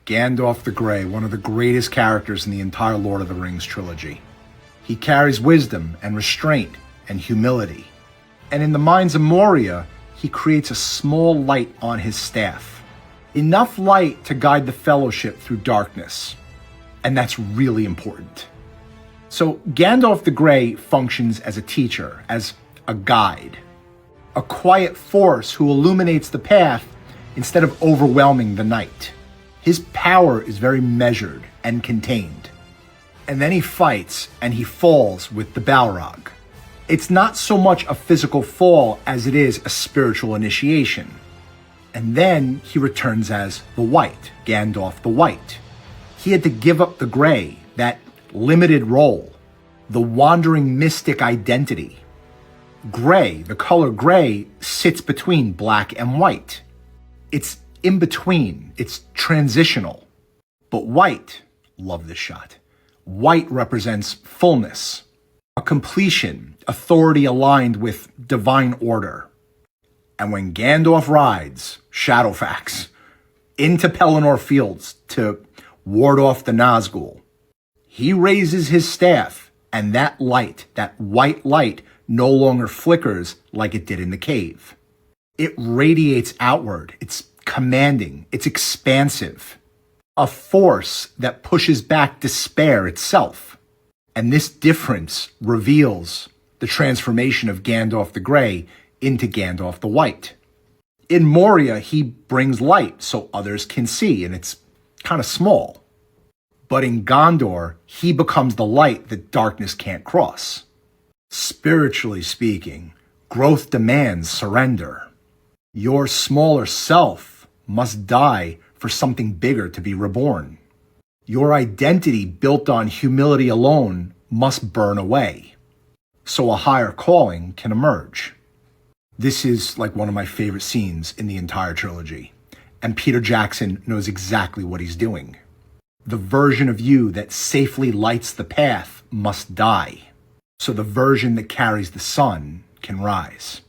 Gandalf the Grey, one of the greatest characters in the entire Lord of the Rings trilogy. He carries wisdom and restraint and humility. And in the Mines of Moria, he creates a small light on his staff. Enough light to guide the Fellowship through darkness. And that's really important. So Gandalf the Grey functions as a teacher, as a guide. A quiet force who illuminates the path instead of overwhelming the night. His power is very measured and contained. And then he fights and he falls with the Balrog. It's not so much a physical fall as it is a spiritual initiation. And then he returns as the White, Gandalf the White. He had to give up the gray, that limited role, the wandering mystic identity. Gray, the color gray, sits between black and white. It's in between, it's transitional. But white, love this shot, white represents fullness, a completion, authority aligned with divine order. And when Gandalf rides, Shadowfax, into Pelennor Fields to ward off the Nazgul, he raises his staff, and that light, that white light, no longer flickers like it did in the cave. It radiates outward. It's commanding. It's expansive. A force that pushes back despair itself. And this difference reveals the transformation of Gandalf the Grey into Gandalf the White. In Moria, he brings light so others can see, and it's kind of small. But in Gondor, he becomes the light that darkness can't cross. Spiritually speaking, growth demands surrender. Your smaller self must die for something bigger to be reborn. Your identity built on humility alone must burn away, so a higher calling can emerge. This is like one of my favorite scenes in the entire trilogy, and Peter Jackson knows exactly what he's doing. The version of you that safely lights the path must die, so the version that carries the sun can rise.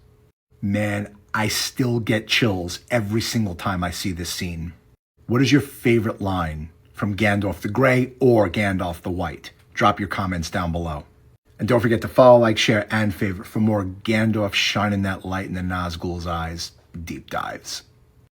Man, I still get chills every single time I see this scene. What is your favorite line from Gandalf the Grey or Gandalf the White? Drop your comments down below. And don't forget to follow, like, share, and favorite for more Gandalf shining that light in the Nazgul's eyes deep dives.